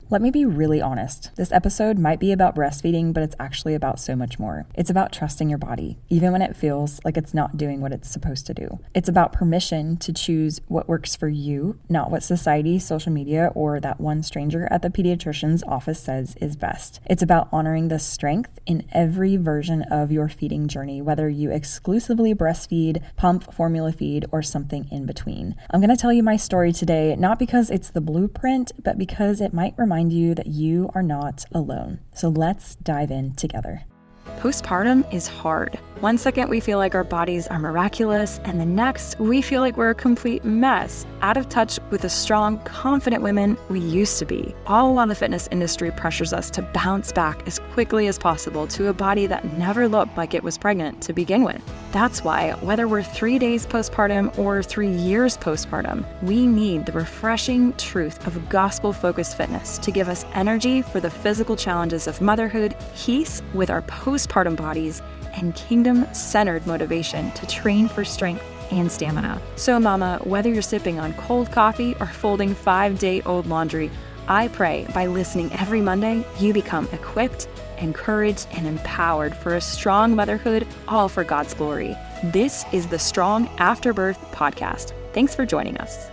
Let me be really honest. This episode might be about breastfeeding, but it's actually about so much more. It's about trusting your body, even when it feels like it's not doing what it's supposed to do. It's about permission to choose what works for you, not what society, social media, or that one stranger at the pediatrician's office says is best. It's about honoring the strength in every version of your feeding journey, whether you exclusively breastfeed, pump, formula feed, or something in between. I'm going to tell you my story today, not because it's the blueprint, but because it might remind you that you are not alone. So let's dive in together. Postpartum is hard. One second we feel like our bodies are miraculous, and the next we feel like we're a complete mess, out of touch with the strong, confident women we used to be, all while the fitness industry pressures us to bounce back as quickly as possible to a body that never looked like it was pregnant to begin with. That's why, whether we're 3 days postpartum or 3 years postpartum, we need the refreshing truth of gospel-focused fitness to give us energy for the physical challenges of motherhood, peace with our postpartum bodies, and kingdom-centered motivation to train for strength and stamina. So mama, whether you're sipping on cold coffee or folding 5-day-old laundry, I pray by listening every Monday, you become equipped, encouraged, and empowered for a strong motherhood, all for God's glory. This is the Strong After Birth podcast. Thanks for joining us.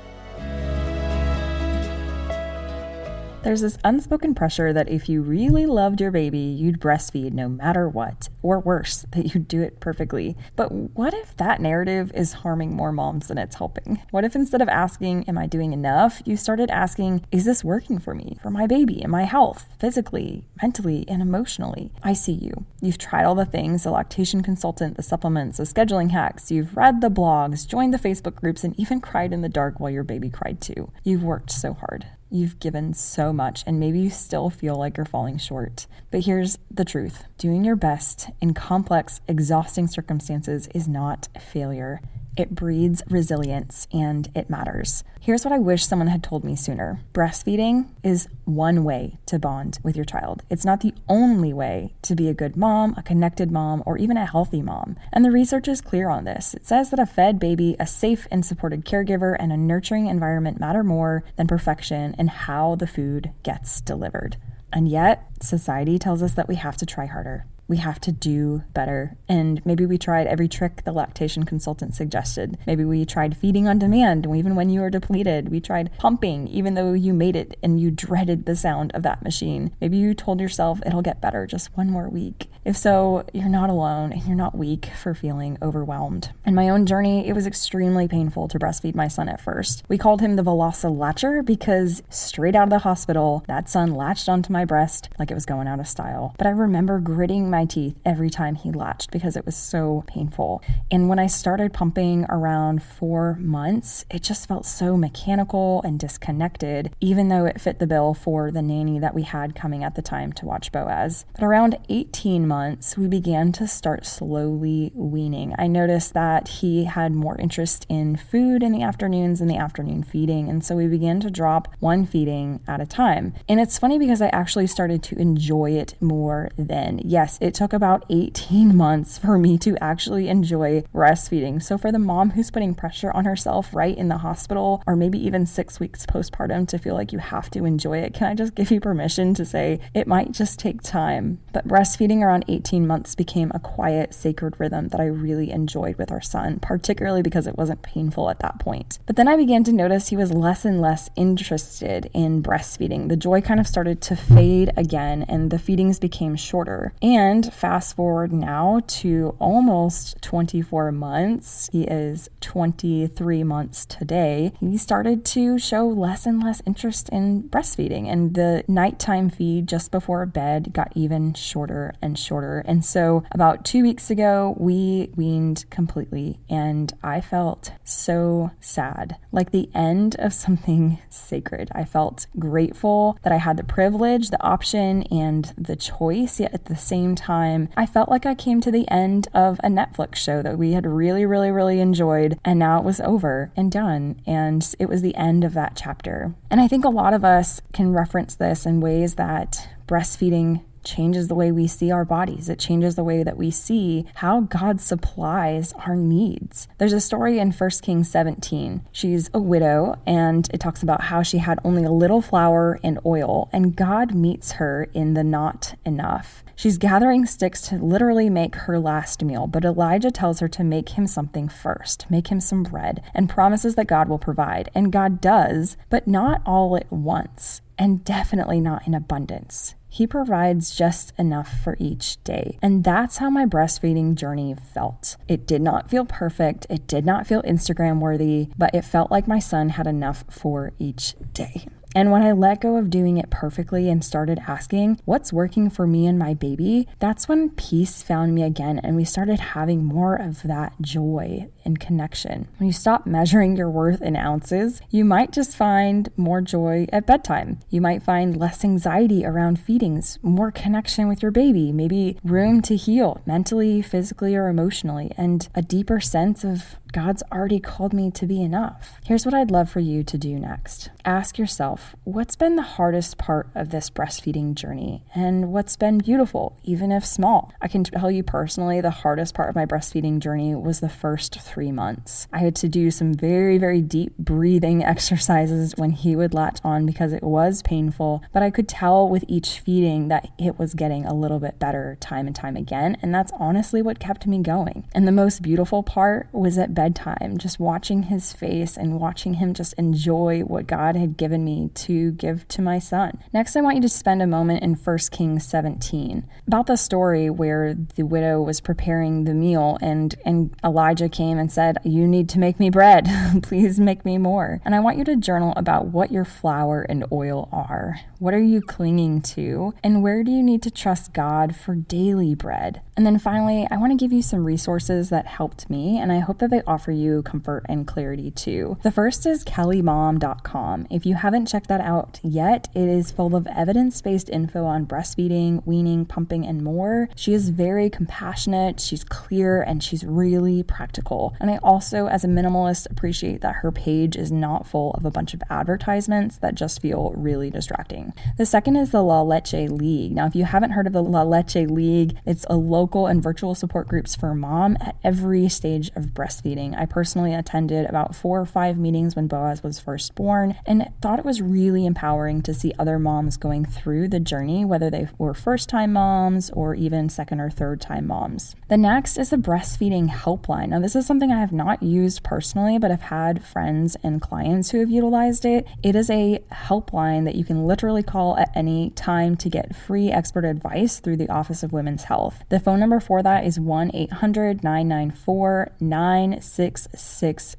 There's this unspoken pressure that if you really loved your baby, you'd breastfeed no matter what, or worse, that you'd do it perfectly. But what if that narrative is harming more moms than it's helping? What if instead of asking, am I doing enough, you started asking, is this working for me, for my baby, and my health, physically, mentally, and emotionally? I see you. You've tried all the things, the lactation consultant, the supplements, the scheduling hacks, you've read the blogs, joined the Facebook groups, and even cried in the dark while your baby cried too. You've worked so hard. You've given so much, and maybe you still feel like you're falling short. But here's the truth. Doing your best in complex, exhausting circumstances is not failure. It breeds resilience, and it matters. Here's what I wish someone had told me sooner. Breastfeeding is one way to bond with your child. It's not the only way to be a good mom, a connected mom, or even a healthy mom. And the research is clear on this. It says that a fed baby, a safe and supported caregiver, and a nurturing environment matter more than perfection and how the food gets delivered. And yet, society tells us that we have to try harder. We have to do better. And maybe we tried every trick the lactation consultant suggested. Maybe we tried feeding on demand, even when you were depleted. We tried pumping, even though you made it and you dreaded the sound of that machine. Maybe you told yourself it'll get better just one more week. If so, you're not alone and you're not weak for feeling overwhelmed. In my own journey, it was extremely painful to breastfeed my son at first. We called him the Velocilatcher because straight out of the hospital, that son latched onto my breast like it was going out of style. But I remember gritting my teeth every time he latched because it was so painful. And when I started pumping around 4 months, it just felt so mechanical and disconnected, even though it fit the bill for the nanny that we had coming at the time to watch Boaz. But around 18 months, we began to start slowly weaning. I noticed that he had more interest in food in the afternoons and the afternoon feeding. And so we began to drop one feeding at a time. And it's funny because I actually started to enjoy it more then. Yes, it took about 18 months for me to actually enjoy breastfeeding. So for the mom who's putting pressure on herself right in the hospital, or maybe even 6 weeks postpartum to feel like you have to enjoy it, can I just give you permission to say it might just take time? But breastfeeding around 18 months became a quiet, sacred rhythm that I really enjoyed with our son, particularly because it wasn't painful at that point. But then I began to notice he was less and less interested in breastfeeding. The joy kind of started to fade again, and the feedings became shorter. And fast forward now to almost 24 months. He is 23 months today. He started to show less and less interest in breastfeeding, and the nighttime feed just before bed got even shorter and shorter. And so about 2 weeks ago, we weaned completely, and I felt so sad, like the end of something sacred. I felt grateful that I had the privilege, the option, and the choice, yet at the same time, I felt like I came to the end of a Netflix show that we had really enjoyed, and now it was over and done, and it was the end of that chapter. And I think a lot of us can reference this in ways that breastfeeding changes the way we see our bodies. It changes the way that we see how God supplies our needs. There's a story in 1 Kings 17. She's a widow, and it talks about how she had only a little flour and oil, and God meets her in the not enough. She's gathering sticks to literally make her last meal, but Elijah tells her to make him something first, make him some bread, and promises that God will provide. And God does, but not all at once, and definitely not in abundance. He provides just enough for each day. And that's how my breastfeeding journey felt. It did not feel perfect. It did not feel Instagram worthy, but it felt like my son had enough for each day. And when I let go of doing it perfectly and started asking what's working for me and my baby, that's when peace found me again, and we started having more of that joy and connection. When you stop measuring your worth in ounces, you might just find more joy at bedtime. You might find less anxiety around feedings, more connection with your baby, maybe room to heal mentally, physically, or emotionally, and a deeper sense of God's already called me to be enough. Here's what I'd love for you to do next. Ask yourself, what's been the hardest part of this breastfeeding journey? And what's been beautiful, even if small? I can tell you personally, the hardest part of my breastfeeding journey was the first 3 months. I had to do some very, very deep breathing exercises when he would latch on because it was painful, but I could tell with each feeding that it was getting a little bit better time and time again. And that's honestly what kept me going. And the most beautiful part was at bedtime, just watching his face and watching him just enjoy what God had given me to give to my son. Next, I want you to spend a moment in 1 Kings 17 about the story where the widow was preparing the meal and Elijah came and said, "You need to make me bread. Please make me more." And I want you to journal about what your flour and oil are. What are you clinging to? And where do you need to trust God for daily bread? And then finally, I want to give you some resources that helped me, and I hope that they offer you comfort and clarity too. The first is kellymom.com. If you haven't checked that out yet, it is full of evidence-based info on breastfeeding, weaning, pumping, and more. She is very compassionate, she's clear, and she's really practical. And I also, as a minimalist, appreciate that her page is not full of a bunch of advertisements that just feel really distracting. The second is the La Leche League. Now, if you haven't heard of the La Leche League, it's a local and virtual support groups for mom at every stage of breastfeeding. I personally attended about 4 or 5 meetings when Boaz was first born and thought it was really empowering to see other moms going through the journey, whether they were first-time moms or even second or third-time moms. The next is the breastfeeding helpline. Now, this is something I have not used personally, but I've had friends and clients who have utilized it. It is a helpline that you can literally call at any time to get free expert advice through the Office of Women's Health. The phone number for that is 1-800-994-9662.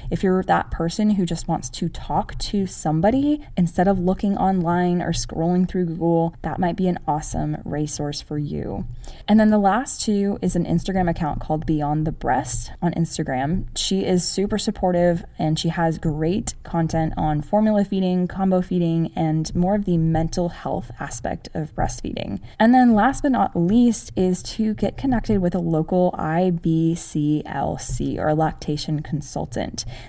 If you're that person who just wants to talk to somebody instead of looking online or scrolling through Google, that might be an awesome resource for you. And then the last two is an Instagram account called Beyond the Breast on Instagram. She is super supportive and she has great content on formula feeding, combo feeding, and more of the mental health aspect of breastfeeding. And then last but not least is to get connected with a local IBCLC or lactation consultant.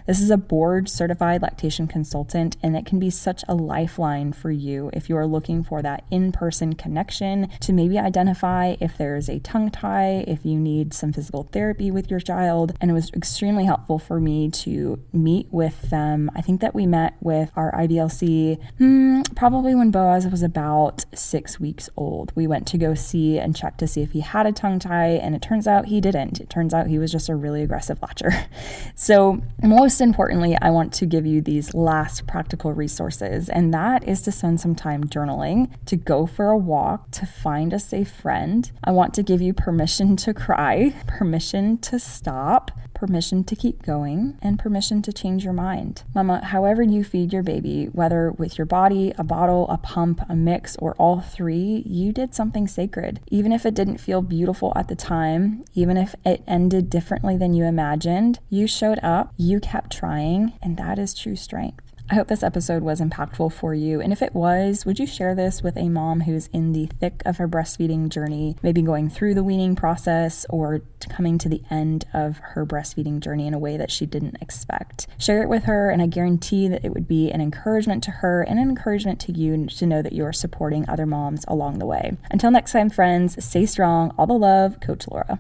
This is a board certified lactation consultant, and it can be such a lifeline for you if you are looking for that in-person connection to maybe identify if there's a tongue tie, if you need some physical therapy with your child. And it was extremely helpful for me to meet with them. I think that we met with our IBLC probably when Boaz was about 6 weeks old. We went to go see and check to see if he had a tongue tie, and it turns out he didn't. It turns out he was just a really aggressive latcher. So most importantly, I want to give you these last practical resources, and that is to spend some time journaling, to go for a walk, to find a safe friend. I want to give you permission to cry, permission to stop, permission to keep going, and permission to change your mind. Mama, however you feed your baby, whether with your body, a bottle, a pump, a mix, or all three, you did something sacred. Even if it didn't feel beautiful at the time, even if it ended differently than you imagined, you showed up, you kept trying, and that is true strength. I hope this episode was impactful for you. And if it was, would you share this with a mom who's in the thick of her breastfeeding journey, maybe going through the weaning process or coming to the end of her breastfeeding journey in a way that she didn't expect? Share it with her, and I guarantee that it would be an encouragement to her and an encouragement to you to know that you're supporting other moms along the way. Until next time, friends, stay strong. All the love, Coach Laura.